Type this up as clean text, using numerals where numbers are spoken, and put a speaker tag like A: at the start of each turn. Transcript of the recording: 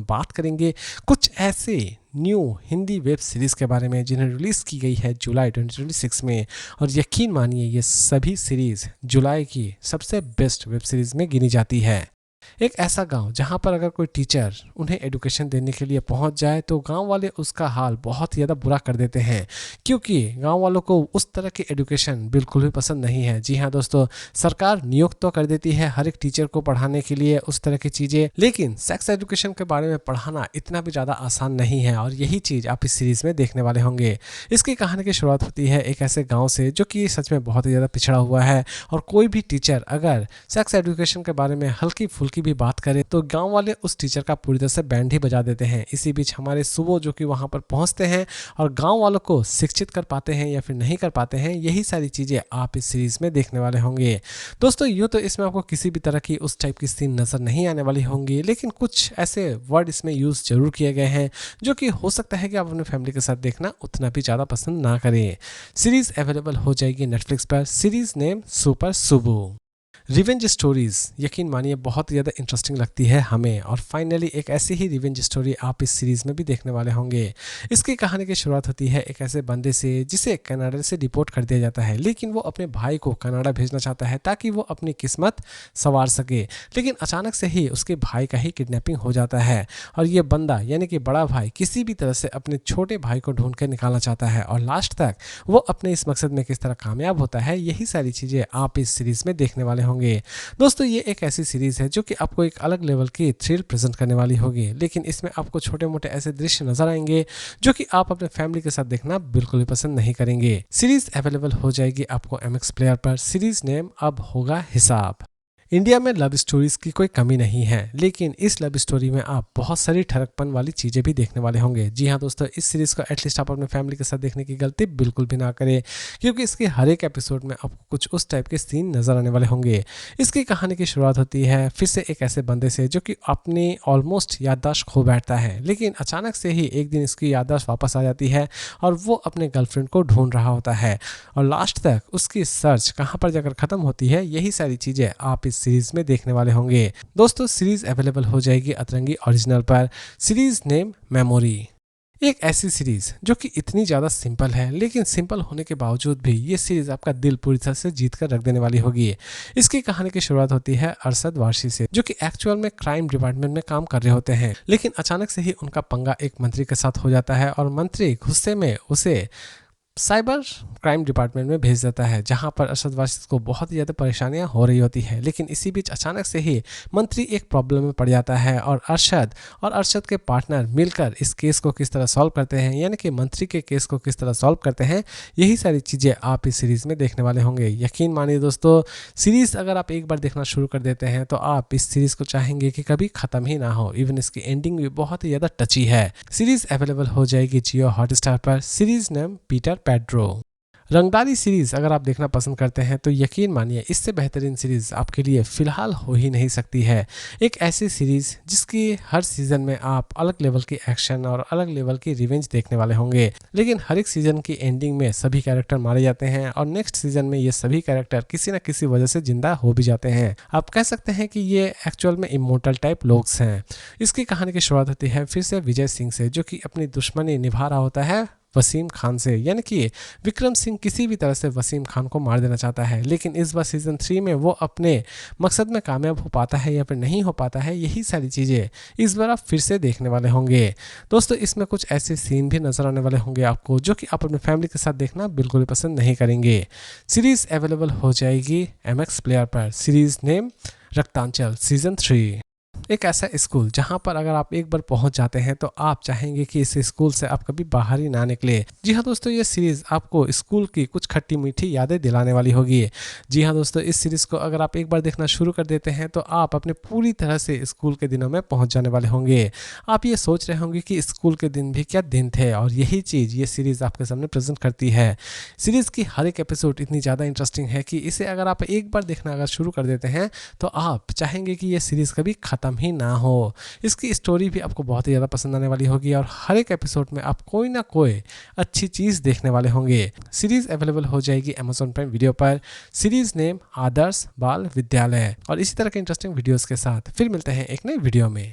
A: बात करेंगे कुछ ऐसे न्यू हिंदी वेब सीरीज़ के बारे में जिन्हें रिलीज़ की गई है जुलाई 2026 में। और यकीन मानिए ये सभी सीरीज़ जुलाई की सबसे बेस्ट वेब सीरीज़ में गिनी जाती है। एक ऐसा गांव जहां पर अगर कोई टीचर उन्हें एडुकेशन देने के लिए पहुंच जाए तो गांव वाले उसका हाल बहुत ज़्यादा बुरा कर देते हैं, क्योंकि गांव वालों को उस तरह की एडुकेशन बिल्कुल भी पसंद नहीं है। जी हां दोस्तों, सरकार नियुक्त तो कर देती है हर एक टीचर को पढ़ाने के लिए उस तरह की चीज़ें, लेकिन सेक्स एजुकेशन के बारे में पढ़ाना इतना भी ज़्यादा आसान नहीं है। और यही चीज़ आप इस सीरीज़ में देखने वाले होंगे। इसकी कहानी की शुरुआत होती है एक ऐसे गाँव से जो कि सच में बहुत ही ज़्यादा पिछड़ा हुआ है, और कोई भी टीचर अगर सेक्स एजुकेशन के बारे में हल्की फुल्की भी बात करें तो गांव वाले उस टीचर का पूरी तरह से बैंड ही बजा देते हैं। इसी बीच हमारे सुबो जो कि वहां पर पहुंचते हैं और गांव वालों को शिक्षित कर पाते हैं या फिर नहीं कर पाते हैं, यही सारी चीजें आप इस सीरीज में देखने वाले होंगे। दोस्तों यूँ तो इसमें आपको किसी भी तरह की उस टाइप की सीन नजर नहीं आने वाली होंगी, लेकिन कुछ ऐसे वर्ड इसमें यूज जरूर किए गए हैं जो कि हो सकता है कि आप अपने फैमिली के साथ देखना उतना भी ज्यादा पसंद ना करें। सीरीज अवेलेबल हो जाएगी नेटफ्लिक्स पर। Series name super सुबो। Revenge stories यकीन मानिए बहुत ज़्यादा इंटरेस्टिंग लगती है हमें, और फाइनली एक ऐसी ही रिवेंज स्टोरी आप इस सीरीज़ में भी देखने वाले होंगे। इसकी कहानी की शुरुआत होती है एक ऐसे बंदे से जिसे कनाडा से डिपोर्ट कर दिया जाता है, लेकिन वो अपने भाई को कनाडा भेजना चाहता है ताकि वो अपनी किस्मत संवार सके। लेकिन अचानक से ही उसके भाई का ही किडनैपिंग हो जाता है, और ये बंदा यानी कि बड़ा भाई किसी भी तरह से अपने छोटे भाई को ढूंढ कर निकालना चाहता है, और लास्ट तक वो अपने इस मकसद में किस तरह कामयाब होता है, यही सारी चीज़ें आप इस सीरीज़ में देखने वाले होंगे। दोस्तों ये एक ऐसी सीरीज है जो कि आपको एक अलग लेवल की थ्रिल प्रेजेंट करने वाली होगी, लेकिन इसमें आपको छोटे मोटे ऐसे दृश्य नजर आएंगे जो कि आप अपने फैमिली के साथ देखना बिल्कुल भी पसंद नहीं करेंगे। सीरीज अवेलेबल हो जाएगी आपको MX प्लेयर पर। सीरीज नेम अब होगा हिसाब। इंडिया में लव स्टोरीज की कोई कमी नहीं है, लेकिन इस लव स्टोरी में आप बहुत सारी ठरकपन वाली चीज़ें भी देखने वाले होंगे। जी हाँ दोस्तों, इस सीरीज़ को एटलीस्ट आप अपने फैमिली के साथ देखने की गलती बिल्कुल भी ना करें, क्योंकि इसके हर एक एपिसोड में आपको कुछ उस टाइप के सीन नजर आने वाले होंगे। इसकी कहानी की शुरुआत होती है फिर से एक ऐसे बंदे से जो कि अपनी ऑलमोस्ट याददाश्त खो बैठता है, लेकिन अचानक से ही एक दिन इसकी याददाश्त वापस आ जाती है और वो अपने गर्लफ्रेंड को ढूंढ रहा होता है, और लास्ट तक उसकी सर्च कहाँ पर जाकर ख़त्म होती है, यही सारी चीज़ें आप इस सीरीज में देखने वाले होंगे। दोस्तों सीरीज अवेलेबल हो जाएगी अतरंगी ओरिजिनल पर। Series name memory. एक ऐसी सीरीज जो कि इतनी ज़्यादा सिंपल है, लेकिन सिंपल होने के बावजूद भी ये सीरीज आपका दिल पूरी तरह से जीत कर रख देने वाली होगी। इसकी कहानी की शुरुआत होती है अरशद वारसी से, जो कि एक्चुअल में क्राइम डिपार्टमेंट में काम कर रहे होते हैं, लेकिन अचानक से ही उनका पंगा एक मंत्री के साथ हो जाता है, और मंत्री गुस्से में उसे साइबर क्राइम डिपार्टमेंट में भेज देता है, जहां पर अरशद वारसी को बहुत ही ज़्यादा परेशानियां हो रही होती है। लेकिन इसी बीच अचानक से ही मंत्री एक प्रॉब्लम में पड़ जाता है, और अरशद के पार्टनर मिलकर इस केस को किस तरह सॉल्व करते हैं, यानी कि मंत्री के केस को किस तरह सॉल्व करते हैं, यही सारी चीज़ें आप इस सीरीज़ में देखने वाले होंगे। यकीन मानिए दोस्तों, सीरीज़ अगर आप एक बार देखना शुरू कर देते हैं तो आप इस सीरीज़ को चाहेंगे कि कभी ख़त्म ही ना हो। इवन इसकी एंडिंग भी बहुत ही ज़्यादा टची है। सीरीज़ अवेलेबल हो जाएगी जियो हॉटस्टार पर। Series name Peter Pedro. रंगदारी सीरीज अगर आप देखना पसंद करते हैं तो यकीन मानिए इससे बेहतरीन सीरीज आपके लिए फिलहाल हो ही नहीं सकती है। एक ऐसी सीरीज जिसकी हर सीजन में आप अलग लेवल की एक्शन और अलग लेवल की रिवेंज देखने वाले होंगे, लेकिन हर एक सीजन की एंडिंग में सभी कैरेक्टर मारे जाते हैं और नेक्स्ट सीजन में ये सभी कैरेक्टर किसी न किसी वजह से जिंदा हो भी जाते हैं। आप कह सकते हैं कि ये एक्चुअल में इमोर्टल टाइप लोग हैं। इसकी कहानी की शुरुआत होती है फिर से विजय सिंह से, जो कि अपनी दुश्मनी निभा रहा होता है वसीम खान से, यानी कि विक्रम सिंह किसी भी तरह से वसीम खान को मार देना चाहता है, लेकिन इस बार सीजन 3 में वो अपने मकसद में कामयाब हो पाता है या फिर नहीं हो पाता है, यही सारी चीज़ें इस बार आप फिर से देखने वाले होंगे। दोस्तों इसमें कुछ ऐसे सीन भी नजर आने वाले होंगे आपको जो कि आप अपने फैमिली के साथ देखना बिल्कुल भी पसंद नहीं करेंगे। सीरीज अवेलेबल हो जाएगी MX प्लेयर पर। Series name Raktanchal season 3। एक ऐसा स्कूल जहां पर अगर आप एक बार पहुंच जाते हैं तो आप चाहेंगे कि इस स्कूल से आप कभी बाहर ही ना निकले। जी हाँ दोस्तों, ये सीरीज आपको स्कूल की कुछ खट्टी मीठी यादें दिलाने वाली होगी। जी हाँ दोस्तों, इस सीरीज को अगर आप एक बार देखना शुरू कर देते हैं तो आप अपने पूरी तरह से स्कूल के दिनों में पहुंच जाने वाले होंगे। आप ये सोच रहे होंगे कि स्कूल के दिन भी क्या दिन थे, और यही चीज़ ये सीरीज आपके सामने प्रेजेंट करती है। सीरीज की हर एक एपिसोड इतनी ज़्यादा इंटरेस्टिंग है कि इसे अगर आप एक बार देखना अगर शुरू कर देते हैं तो आप चाहेंगे कि ये सीरीज कभी खत्म ही ना हो। इसकी स्टोरी भी आपको बहुत ही ज़्यादा पसंद आने वाली होगी, और हर एक एपिसोड में आप कोई ना कोई अच्छी चीज़ देखने वाले होंगे। सीरीज अवेलेबल हो जाएगी Amazon प्राइम वीडियो पर। सीरीज नेम आदर्श बाल विद्यालय। और इसी तरह के इंटरेस्टिंग वीडियोस के साथ फिर मिलते हैं एक नई वीडियो में।